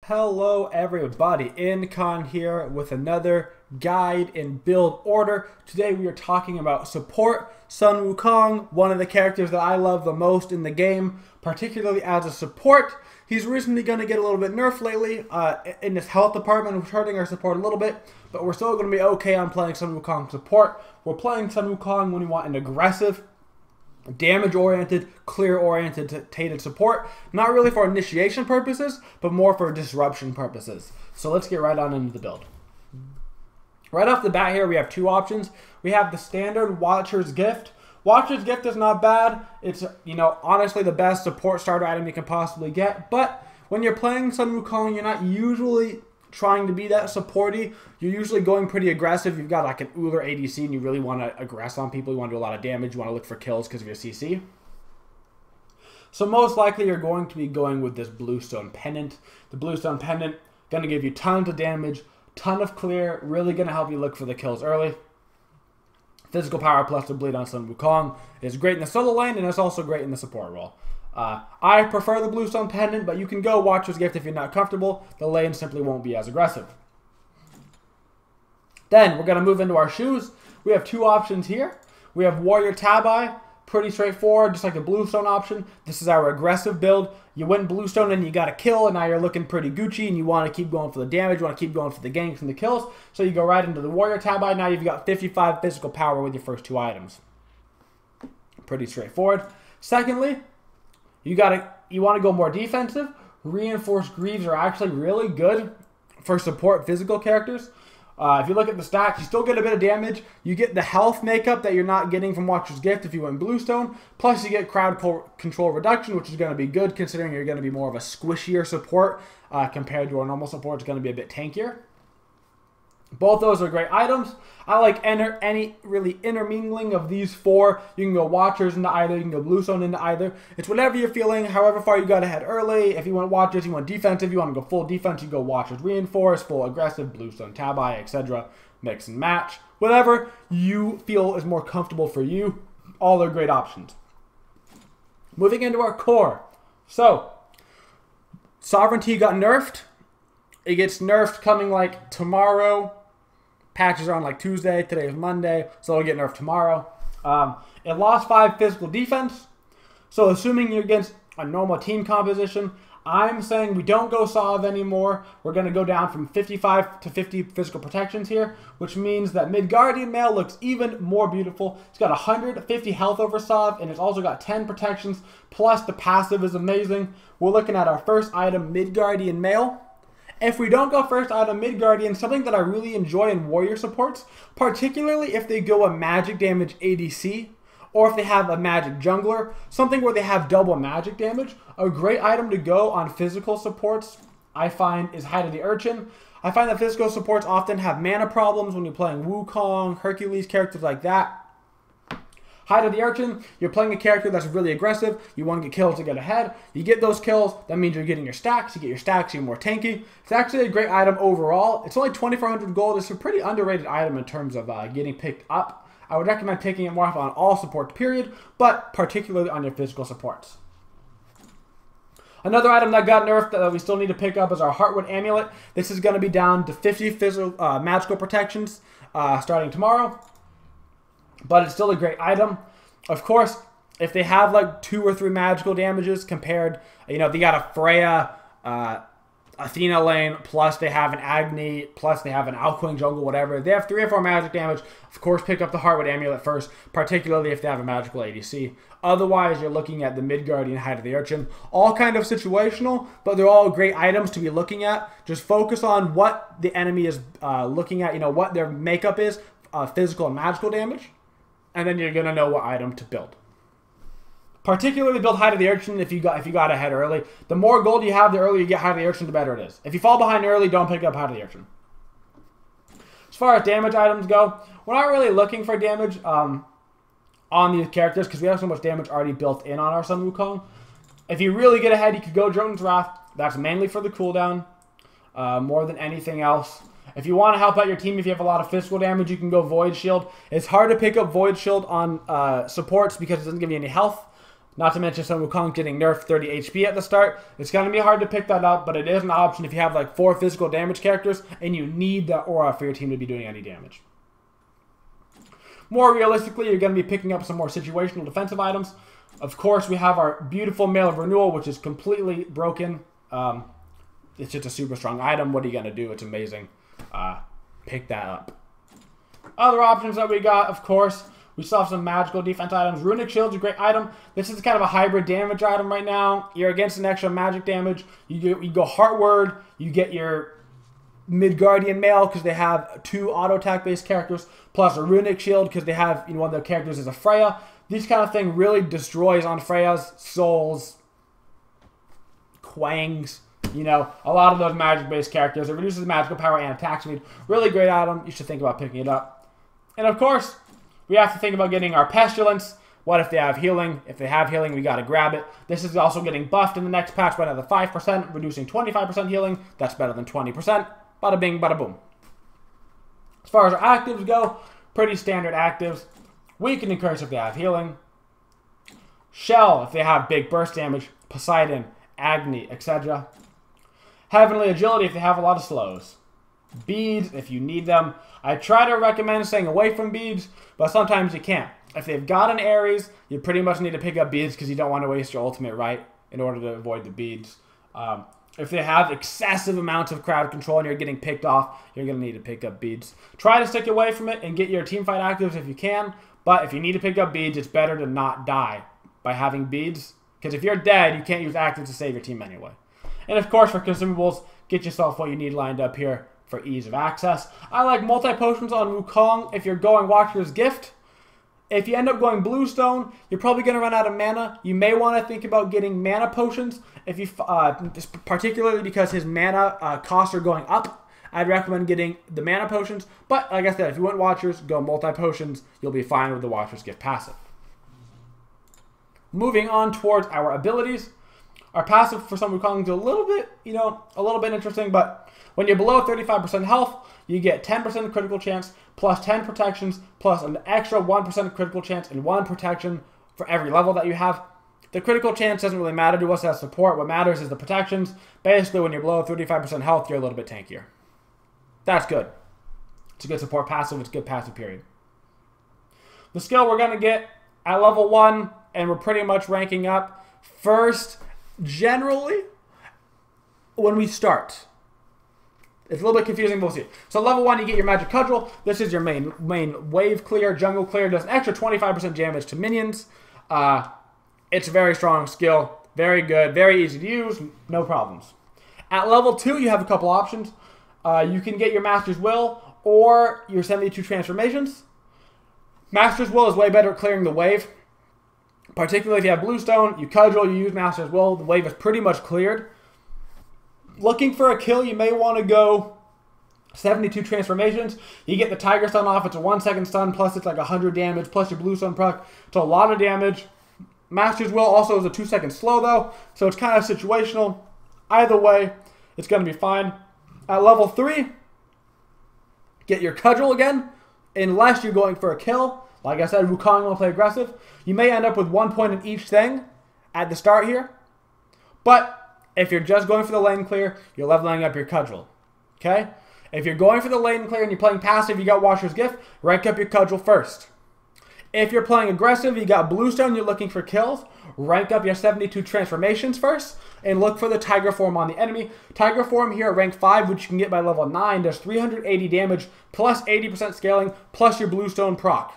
Hello everybody, Incon here with another guide and build order. Today we are talking about support. Sun Wukong, one of the characters that I love the most in the game, particularly as a support. He's recently going to get a little bit nerfed lately in his health department, which is hurting our support a little bit, but we're still going to be okay on playing Sun Wukong support. We're playing Sun Wukong when we want an aggressive, damage-oriented, clear-oriented support. Not really for initiation purposes, but more for disruption purposes. So let's get right on into the build. Right off the bat here, we have two options. We have the standard Watcher's Gift. Watcher's Gift is not bad. It's, honestly the best support starter item you can possibly get. But when you're playing Sun Wukong, you're not usually trying to be that supporty. You're usually going pretty aggressive. You've got like an Woojer ADC and you really want to aggress on people. You want to do a lot of damage. You want to look for kills because of your CC. So most likely you're going to be going with this Bluestone Pendant. The Bluestone Pendant going to give you tons of damage, ton of clear, really going to help you look for the kills early. Physical power plus the bleed on Sun Wukong is great in the solo lane and it's also great in the support role. I prefer the Bluestone Pendant, but you can go Watcher's Gift if you're not comfortable. The lane simply won't be as aggressive. Then we're going to move into our shoes. We have two options here. We have Warrior Tabi, pretty straightforward, just like the Bluestone option. This is our aggressive build. You win Bluestone and you got a kill, and now you're looking pretty Gucci, and you want to keep going for the damage, you want to keep going for the ganks and the kills. So you go right into the Warrior Tabi. Now you've got 55 physical power with your first two items. Pretty straightforward. Secondly, you want to go more defensive. Reinforced Greaves are actually really good for support physical characters. If you look at the stats, you still get a bit of damage. You get the health makeup that you're not getting from Watcher's Gift if you win Bluestone. Plus you get crowd control reduction, which is going to be good considering you're going to be more of a squishier support compared to our normal support. It's going to be a bit tankier. Both those are great items. I like any really intermingling of these four. You can go Watchers into either, you can go Bluestone into either. It's whatever you're feeling, however far you got to head early. If you want Watchers, you want defensive, you want to go full defense, you go Watchers Reinforce, full aggressive, Bluestone Tabi, etc. Mix and match. Whatever you feel is more comfortable for you. All are great options. Moving into our core. So, Sovereignty got nerfed. It gets nerfed coming like tomorrow. Patches are on like Tuesday. Today is Monday, so it'll get nerfed tomorrow. It lost 5 physical defense. So assuming you're against a normal team composition, I'm saying we don't go Sov anymore. We're going to go down from 55 to 50 physical protections here, which means that Midgardian Male looks even more beautiful. It's got 150 health over Sov, and it's also got 10 protections, plus the passive is amazing. We're looking at our first item, Midgardian Male. If we don't go first item Midgardian, something that I really enjoy in warrior supports, particularly if they go a magic damage ADC, or if they have a magic jungler, something where they have double magic damage, a great item to go on physical supports, I find, is Height of the Urchin. I find that physical supports often have mana problems when you're playing Wukong, Hercules, characters like that. Height of the Urchin, you're playing a character that's really aggressive, you want to get kills to get ahead, you get those kills, that means you're getting your stacks, you get your stacks, you're more tanky. It's actually a great item overall. It's only 2,400 gold, it's a pretty underrated item in terms of getting picked up. I would recommend picking it more up on all supports period, but particularly on your physical supports. Another item that got nerfed that we still need to pick up is our Heartwood Amulet. This is going to be down to 50 physical, magical protections starting tomorrow. But it's still a great item. Of course, if they have like 2 or 3 magical damages compared, if they got a Freya, Athena lane, plus they have an Agni, plus they have an Alquine jungle, whatever. If they have 3 or 4 magic damage, of course pick up the Heartwood Amulet first, particularly if they have a magical ADC. Otherwise, you're looking at the Midgardian Height of the Urchin. All kind of situational, but they're all great items to be looking at. Just focus on what the enemy is looking at, what their makeup is, physical and magical damage. And then you're gonna know what item to build. Particularly build Height of the Urchin if you got ahead early. The more gold you have, the earlier you get Height of the Urchin, the better it is. If you fall behind early, don't pick up Height of the Urchin. As far as damage items go, we're not really looking for damage on these characters because we have so much damage already built in on our Sun Wukong. If you really get ahead, you could go Jotun's Wrath. That's mainly for the cooldown, more than anything else. If you want to help out your team, if you have a lot of physical damage, you can go Void Shield. It's hard to pick up Void Shield on supports because it doesn't give you any health. Not to mention Sun Wukong getting nerfed 30 HP at the start. It's going to be hard to pick that up, but it is an option if you have like 4 physical damage characters and you need that aura for your team to be doing any damage. More realistically, you're going to be picking up some more situational defensive items. Of course, we have our beautiful Mail of Renewal, which is completely broken. It's just a super strong item. What are you going to do? It's amazing. Pick that up. Other options that we got, of course, we still have some magical defense items. Runic Shield's a great item. This is kind of a hybrid damage item right now. You're against an extra magic damage. You go Heartward. You get your Midgardian Mail because they have 2 auto attack based characters, plus a Runic Shield because they have, you know, one of their characters is a Freya. This kind of thing really destroys on Freya's, Souls, Quangs, you know, a lot of those magic based characters. It reduces magical power and attack speed. Really great item. You should think about picking it up. And of course, we have to think about getting our Pestilence. What if they have healing? If they have healing, we got to grab it. This is also getting buffed in the next patch by another 5%, reducing 25% healing. That's better than 20%. Bada bing, bada boom. As far as our actives go, pretty standard actives. Weaken and Curse if they have healing. Shell if they have big burst damage. Poseidon, Agni, etc. Heavenly Agility if they have a lot of slows. Beads if you need them. I try to recommend staying away from beads, but sometimes you can't. If they've got an Ares, you pretty much need to pick up beads because you don't want to waste your ultimate right in order to avoid the beads. If they have excessive amounts of crowd control and you're getting picked off, you're going to need to pick up beads. Try to stick away from it and get your teamfight actives if you can, but if you need to pick up beads, it's better to not die by having beads, because if you're dead, you can't use actives to save your team anyway. And of course, for consumables, get yourself what you need lined up here for ease of access. I like multi-potions on Wukong if you're going Watcher's Gift. If you end up going Bluestone, you're probably going to run out of mana. You may want to think about getting mana potions, if you, particularly because his mana costs are going up. I'd recommend getting the mana potions. But like I said, if you want Watchers, go multi-potions. You'll be fine with the Watcher's Gift passive. Moving on towards our abilities. Our passive for some Wukong is a little bit, a little bit interesting, but when you're below 35% health, you get 10% critical chance, plus 10 protections, plus an extra 1% critical chance and 1 protection for every level that you have. The critical chance doesn't really matter to us as support. What matters is the protections. Basically, when you're below 35% health, you're a little bit tankier. That's good. It's a good support passive. It's a good passive period. The skill we're going to get at level 1, and we're pretty much ranking up first, generally, when we start. It's a little bit confusing, but we'll see. So level 1, you get your Magic Cudgel. This is your main wave clear, jungle clear. Does an extra 25% damage to minions. It's a very strong skill. Very good. Very easy to use. No problems. At level 2, you have a couple options. You can get your Master's Will or your 72 transformations. Master's Will is way better at clearing the wave. Particularly if you have Bluestone, you Cudgel, you use Master's Will. The wave is pretty much cleared. Looking for a kill, you may want to go 72 transformations. You get the Tiger Stun off. It's a 1-second stun, plus it's like 100 damage, plus your Bluestone proc. It's a lot of damage. Master's Will also is a 2-second slow, though, so it's kind of situational. Either way, it's going to be fine. At level 3, get your Cudgel again, unless you're going for a kill. Like I said, Wukong will play aggressive. You may end up with 1 point in each thing at the start here, but if you're just going for the lane clear, you're leveling up your Cudgel. Okay? If you're going for the lane clear and you're playing passive, you got Watcher's Gift, rank up your Cudgel first. If you're playing aggressive, you got Bluestone, you're looking for kills, rank up your 72 transformations first, and look for the Tiger Form on the enemy. Tiger Form here at rank 5, which you can get by level 9, does 380 damage, plus 80% scaling, plus your Bluestone proc.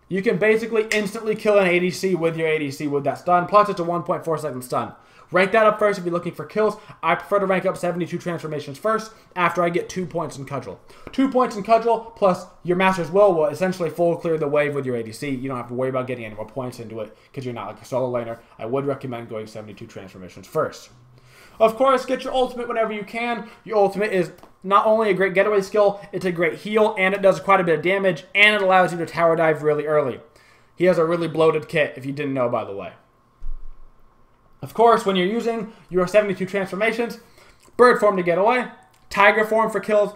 You can basically instantly kill an ADC with your ADC with that stun, plus it's a 1.4-second stun. Rank that up first if you're looking for kills. I prefer to rank up 72 transformations first after I get 2 points in Cudgel. 2 points in Cudgel plus your Master's Will essentially full clear the wave with your ADC. You don't have to worry about getting any more points into it because you're not like a solo laner. I would recommend going 72 transformations first. Of course, get your ultimate whenever you can. Your ultimate is not only a great getaway skill, it's a great heal, and it does quite a bit of damage, and it allows you to tower dive really early. He has a really bloated kit, if you didn't know, by the way. Of course, when you're using your 72 transformations, Bird Form to get away, Tiger Form for kills,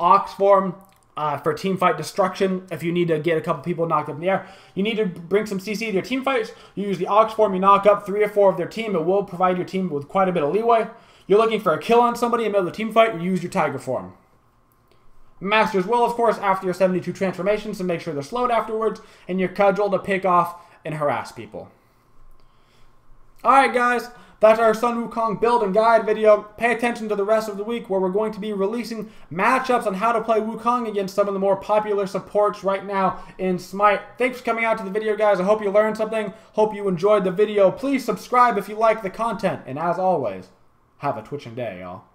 Ox Form, for team fight destruction, if you need to get a couple people knocked up in the air, you need to bring some CC to your team fights. You use the Aux form, you knock up 3 or 4 of their team. It will provide your team with quite a bit of leeway. You're looking for a kill on somebody in the middle of the team fight, you use your Tiger form. Masters will, of course, after your 72 transformations to make sure they're slowed afterwards, and your Cudgel to pick off and harass people. Alright guys, that's our Sun Wukong build and guide video. Pay attention to the rest of the week where we're going to be releasing matchups on how to play Wukong against some of the more popular supports right now in Smite. Thanks for coming out to the video, guys. I hope you learned something. Hope you enjoyed the video. Please subscribe if you like the content. And as always, have a twitching day, y'all.